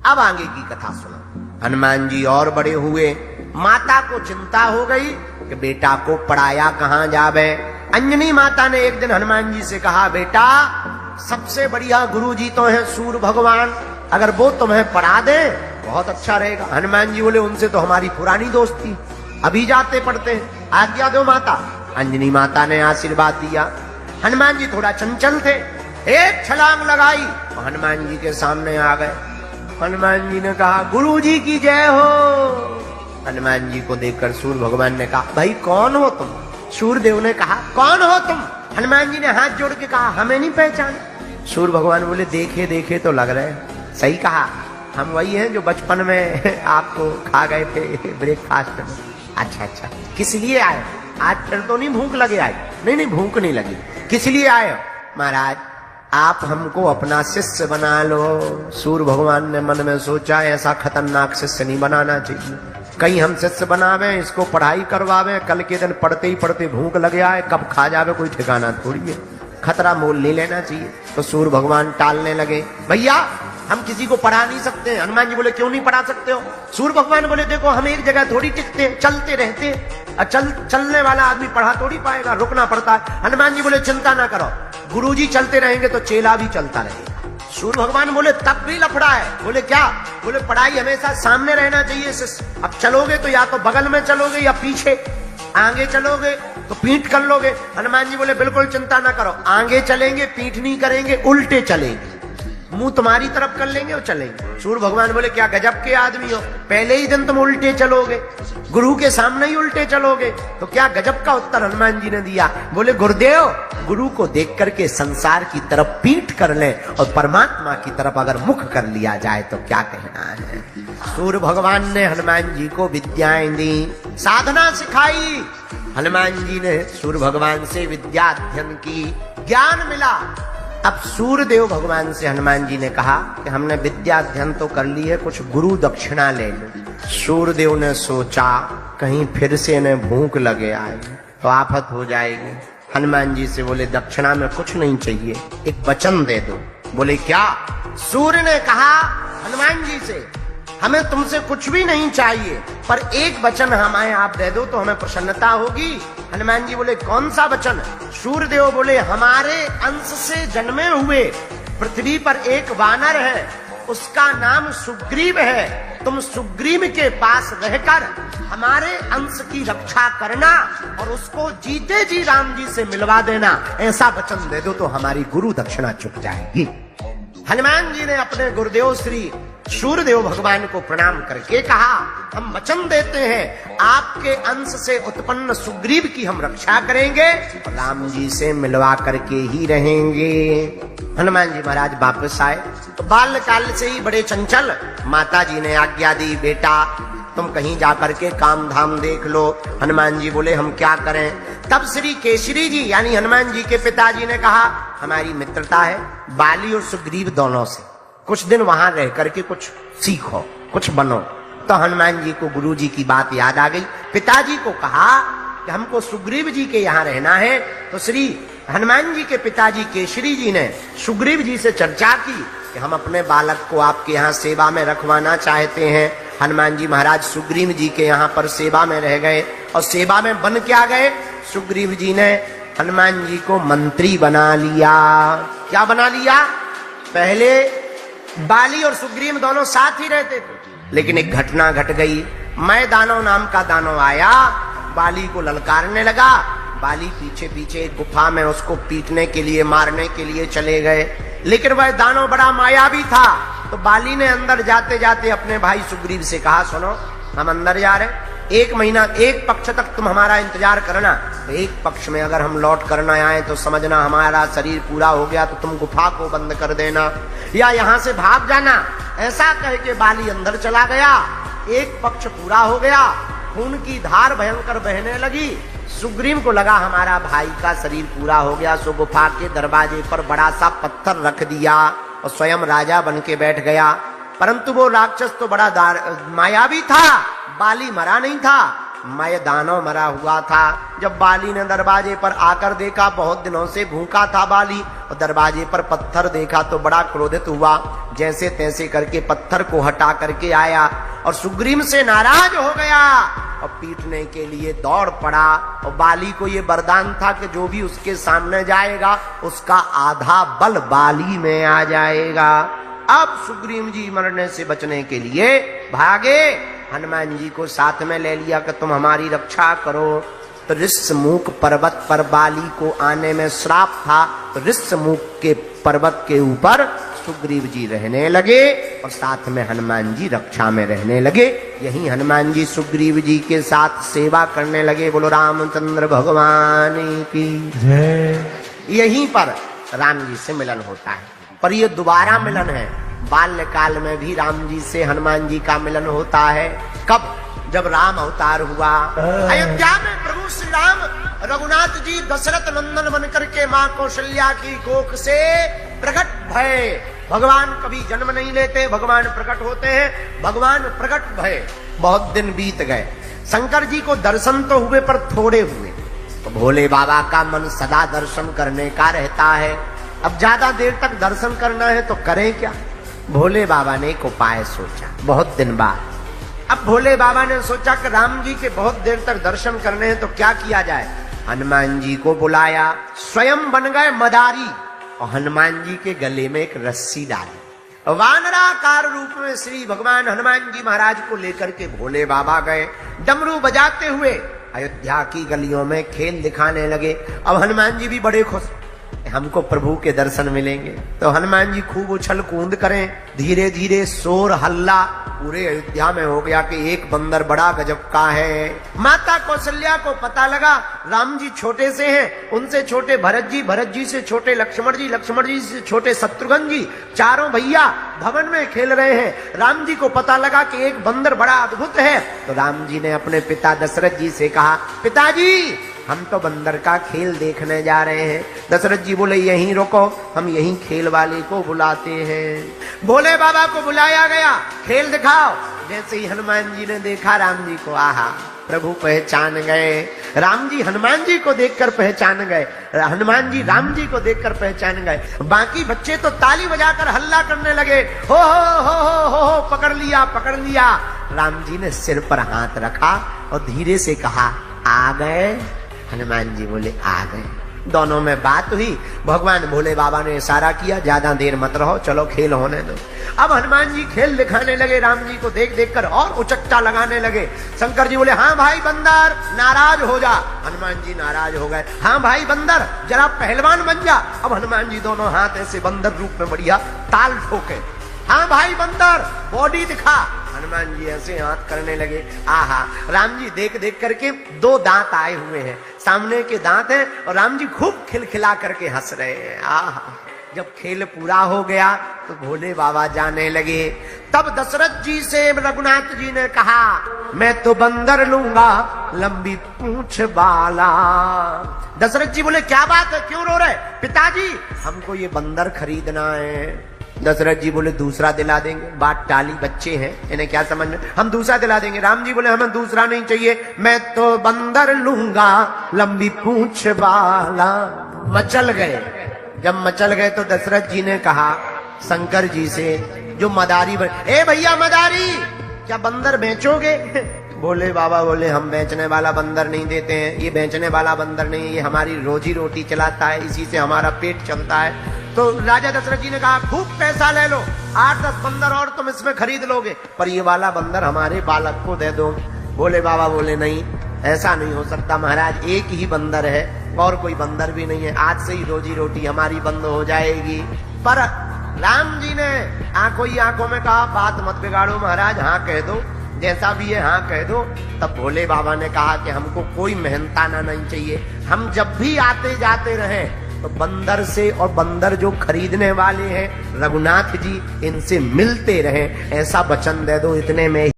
अब आगे की कथा सुनो। हनुमान जी और बड़े हुए, माता को चिंता हो गई कि बेटा को पढ़ाया कहां जावे। अंजनी माता ने एक दिन हनुमान जी से कहा, बेटा सबसे बढ़िया गुरु जी तो हैं सूर्य भगवान, अगर वो तुम्हें पढ़ा दे बहुत अच्छा रहेगा। हनुमान जी बोले, उनसे तो हमारी पुरानी दोस्ती, अभी जाते पढ़ते हैं, आज्ञा दो माता। अंजनी माता ने आशीर्वाद दिया। हनुमान जी थोड़ा चंचल थे, एक छलांग लगाई तो हनुमान जी के सामने आ गए। हनुमान जी ने कहा, गुरु जी की जय हो। हनुमान जी को देखकर सूर्य भगवान ने कहा, भाई कौन हो तुम? सूर्यदेव ने कहा, कौन हो तुम? हनुमान जी ने हाथ जोड़ के कहा, हमें नहीं पहचाना। सूर्य भगवान बोले, देखे देखे तो लग रहे हैं। सही कहा, हम वही हैं जो बचपन में आपको खा गए थे ब्रेकफास्ट में। अच्छा अच्छा, किस लिए आए? आज फिर तो नहीं भूख लगे आए? नहीं नहीं, भूख नहीं लगी। किस लिए आए हो? महाराज आप हमको अपना शिष्य बना लो। सूर्य भगवान ने मन में सोचा, ऐसा खतरनाक शिष्य नहीं बनाना चाहिए, कहीं हम शिष्य बनावे, इसको पढ़ाई करवावे, कल के दिन पढ़ते ही पढ़ते भूख लगे आए, कब खा जावे कोई ठिकाना थोड़ी है, खतरा मोल नहीं लेना चाहिए। तो सूर्य भगवान टालने लगे, भैया हम किसी को पढ़ा नहीं सकते। हनुमान जी बोले, क्यों नहीं पढ़ा सकते हो? सूर्य भगवान बोले, देखो हम एक जगह थोड़ी टिकते, चलते रहते, चलने वाला आदमी पढ़ा थोड़ी पाएगा, रुकना पड़ता है। हनुमान जी बोले, चिंता ना करो, गुरुजी चलते रहेंगे तो चेला भी चलता रहेगा। सूर्य भगवान बोले, तब भी लफड़ा है। बोले क्या? बोले पढ़ाई हमेशा सामने रहना चाहिए। अब चलोगे तो या तो बगल में चलोगे या पीछे, आगे चलोगे तो पीठ कर लोगे। हनुमान जी बोले, बिल्कुल चिंता ना करो, आगे चलेंगे, पीठ नहीं करेंगे, उल्टे चलेंगे, मुंह तुम्हारी तरफ कर लेंगे और चलेंगे। सूर्य भगवान बोले, क्या गजब के आदमी हो, पहले ही दिन तुम उल्टे चलोगे, गुरु के सामने ही उल्टे चलोगे, तो क्या गजब का उत्तर हनुमान जी ने दिया। बोले, गुरुदेव गुरु को देख करके संसार की तरफ पीठ कर ले और परमात्मा की तरफ अगर मुख कर लिया जाए तो क्या कहना है। सूर्य भगवान ने हनुमान जी को विद्याएं दी, साधना सिखाई। हनुमान जी ने सूर्य भगवान से विद्या अध्ययन की, ज्ञान मिला। अब सूर्यदेव भगवान से हनुमान जी ने कहा कि हमने विद्या अध्ययन तो कर ली है, कुछ गुरु दक्षिणा ले लो। सूर्यदेव ने सोचा, कहीं फिर से इन्हें भूख लगे आए तो आफत हो जाएगी। हनुमान जी से बोले, दक्षिणा में कुछ नहीं चाहिए, एक वचन दे दो। बोले क्या? सूर्य ने कहा हनुमान जी से, हमें तुमसे कुछ भी नहीं चाहिए, पर एक वचन हमें आप दे दो तो हमें प्रसन्नता होगी। हनुमान जी बोले, कौन सा वचन? सूर्यदेव बोले, हमारे अंश से जन्मे हुए पृथ्वी पर एक वानर है, उसका नाम सुग्रीव है, तुम सुग्रीव के पास रहकर हमारे अंश की रक्षा करना और उसको जीते जी राम जी से मिलवा देना, ऐसा वचन दे दो तो हमारी गुरु दक्षिणा चुक जाएगी। हनुमान जी ने अपने गुरुदेव श्री सूर्यदेव भगवान को प्रणाम करके कहा, हम वचन देते हैं आपके अंश से उत्पन्न सुग्रीव की हम रक्षा करेंगे, राम जी से मिलवा करके ही रहेंगे। हनुमान जी महाराज वापस आए तो बाल्यकाल से ही बड़े चंचल। माता जी ने आज्ञा दी, बेटा तुम कहीं जाकर के काम धाम देख लो। हनुमान जी बोले, हम क्या करें? तब श्री केसरी जी यानी हनुमान जी के पिताजी ने कहा, हमारी मित्रता है बाली और सुग्रीव दोनों से, कुछ दिन वहां रह करके कुछ सीखो, कुछ बनो। तो हनुमान जी को गुरु जी की बात याद आ गई। पिताजी को कहा कि हमको सुग्रीव जी के यहाँ रहना है। तो श्री हनुमान जी के पिताजी केसरी जी ने सुग्रीव जी से चर्चा की कि हम अपने बालक को आपके यहाँ सेवा में रखवाना चाहते हैं। हनुमान जी महाराज सुग्रीव जी के यहाँ पर सेवा में रह गए और सेवा में बन क्या गए? सुग्रीव जी ने हनुमान जी को मंत्री बना लिया। क्या बना लिया? पहले बाली और सुग्रीव दोनों साथ ही रहते थे, लेकिन एक घटना घट गई। मैं दानव नाम का दानव आया, बाली को ललकारने लगा। बाली पीछे पीछे एक गुफा में उसको पीटने के लिए, मारने के लिए चले गए, लेकिन वह दानव बड़ा मायावी था। तो बाली ने अंदर जाते जाते अपने भाई सुग्रीव से कहा, सुनो हम अंदर जा रहे, एक महीना एक पक्ष तक तुम हमारा इंतजार करना, तो एक पक्ष में अगर हम लौट करना आए तो समझना हमारा शरीर पूरा हो गया, तो तुम गुफा को बंद कर देना या यहाँ से भाग जाना। ऐसा कह के बाली अंदर चला गया। एक पक्ष पूरा हो गया, खून की धार भयंकर बहने लगी। सुग्रीव को लगा हमारा भाई का शरीर पूरा हो गया, सो गुफा के दरवाजे पर बड़ा सा पत्थर रख दिया और स्वयं राजा बन के बैठ गया। परंतु वो राक्षस तो बड़ा मायावी था, बाली मरा नहीं था। मैं दानव मरा हुआ था। जब बाली ने दरवाजे पर आकर देखा, बहुत दिनों से भूखा था बाली, और दरवाजे पर पत्थर देखा तो बड़ा क्रोधित हुआ। जैसे तैसे करके पत्थर को हटा करके आया और सुग्रीव से नाराज हो गया और पीटने के लिए दौड़ पड़ा। और बाली को ये वरदान था कि जो भी उसके सामने जाएगा उसका आधा बल बाली में आ जाएगा। अब सुग्रीव जी मरने से बचने के लिए भागे, हनुमान जी को साथ में ले लिया कि तुम हमारी रक्षा करो। तो ऋष्यमुख पर्वत पर बाली को आने में श्राप था, तो ऋष्यमुख के पर्वत के ऊपर सुग्रीव जी रहने लगे और साथ में हनुमान जी रक्षा में रहने लगे। यही हनुमान जी सुग्रीव जी के साथ सेवा करने लगे। बोलो रामचंद्र भगवान की जय। यहीं पर राम जी से मिलन होता है, पर ये दोबारा मिलन है। बाल्यकाल में भी राम जी से हनुमान जी का मिलन होता है। कब? जब राम अवतार हुआ। अयोध्या में प्रभु श्री राम रघुनाथ जी दशरथ नंदन बनकर के मां कौशल्या की कोख से प्रकट भये। भगवान कभी जन्म नहीं लेते, भगवान प्रकट होते हैं। भगवान प्रकट भये, बहुत दिन बीत गए। शंकर जी को दर्शन तो हुए पर थोड़े हुए। तो भोले बाबा का मन सदा दर्शन करने का रहता है। अब ज्यादा देर तक दर्शन करना है तो करें क्या? भोले बाबा ने एक उपाय सोचा बहुत दिन बाद। अब भोले बाबा ने सोचा कि राम जी के बहुत देर तक दर्शन करने हैं तो क्या किया जाए। हनुमान जी को बुलाया, स्वयं बन गए मदारी और हनुमान जी के गले में एक रस्सी डाली। वानराकार रूप में श्री भगवान हनुमान जी महाराज को लेकर के भोले बाबा गए। डमरू बजाते हुए अयोध्या की गलियों में खेल दिखाने लगे। अब हनुमान जी भी बड़े खुश, हमको प्रभु के दर्शन मिलेंगे। तो हनुमान जी खूब उछल कूद करें। धीरे धीरे शोर हल्ला पूरे अयोध्या में हो गया कि एक बंदर बड़ा गजब का है। माता कौशल्या को पता लगा राम जी छोटे से हैं, उनसे छोटे भरत जी से छोटे लक्ष्मण जी से छोटे शत्रुघ्न जी, चारों भैया भवन में खेल रहे हैं। राम जी को पता लगा कि एक बंदर बड़ा अद्भुत है। तो राम जी ने अपने पिता दशरथ जी से कहा, पिताजी हम तो बंदर का खेल देखने जा रहे हैं। दशरथ जी बोले यहीं रुको, हम यहीं खेल वाले को बुलाते हैं। भोले बाबा को बुलाया गया, खेल दिखाओ। जैसे ही हनुमान जी ने देखा राम जी को, आहा, प्रभु पहचान गए। राम जी हनुमान जी को देखकर पहचान गए, हनुमान जी राम जी को देखकर पहचान गए। बाकी बच्चे तो ताली बजाकर हल्ला करने लगे, हो पकड़ लिया पकड़ लिया। राम जी ने सिर पर हाथ रखा और धीरे से कहा, आ गए? हनुमान जी बोले आ गए। दोनों में बात हुई। भगवान भोले बाबा ने इशारा किया, ज्यादा देर मत रहो, चलो खेल होने दो। अब हनुमान जी खेल दिखाने लगे, राम जी को देख देख कर और उचक्टा लगाने लगे। शंकर जी बोले, हाँ भाई बंदर नाराज हो जा। हनुमान जी नाराज हो गए। हाँ भाई बंदर जरा पहलवान बन जा। अब हनुमान जी दोनों हाथ ऐसे बंदर रूप में बढ़िया ताल ठोके। हाँ भाई बंदर बॉडी दिखा। हनुमान जी ऐसे हाथ करने लगे। आहा, राम जी देख देख करके दो दांत आए हुए हैं, सामने के दांत हैं और राम जी खूब खिलखिला करके हंस रहे हैं। आहा, जब खेल पूरा हो गया तो भोले बाबा जाने लगे। तब दशरथ जी से रघुनाथ जी ने कहा, मैं तो बंदर लूंगा लंबी पूंछ वाला। दशरथ जी बोले, क्या बात है, क्यों रो रहे? पिताजी हमको ये बंदर खरीदना है। दशरथ जी बोले, दूसरा दिला देंगे, बात टाली, बच्चे हैं, इन्हें क्या समझ में, हम दूसरा दिला देंगे। राम जी बोले, हमें दूसरा नहीं चाहिए, मैं तो बंदर लूंगा लंबी पूंछ वाला। मचल गए। जब मचल गए तो दशरथ जी ने कहा शंकर जी से, जो मदारी ए भैया मदारी, क्या बंदर बेचोगे? भोले बाबा बोले, हम बेचने वाला बंदर नहीं देते हैं, ये बेचने वाला बंदर नहीं, ये हमारी रोजी रोटी चलाता है, इसी से हमारा पेट चलता है। तो राजा दशरथ जी ने कहा, खूब पैसा ले लो, 8-10 बंदर और तुम इसमें खरीद लोगे, पर ये वाला बंदर हमारे बालक को दे दो। भोले बाबा बोले, नहीं ऐसा नहीं हो सकता महाराज, एक ही बंदर है और कोई बंदर भी नहीं है, आज से ही रोजी रोटी हमारी बंद हो जाएगी। पर राम जी ने आंखों ही आंखों में कहा, बात मत बिगाड़ो महाराज, हाँ कह दो, जैसा भी है हाँ कह दो। तब भोले बाबा ने कहा कि हमको कोई मेहनताना नहीं चाहिए, हम जब भी आते जाते रहे तो बंदर से, और बंदर जो खरीदने वाले हैं रघुनाथ जी, इनसे मिलते रहे, ऐसा वचन दे दो। इतने में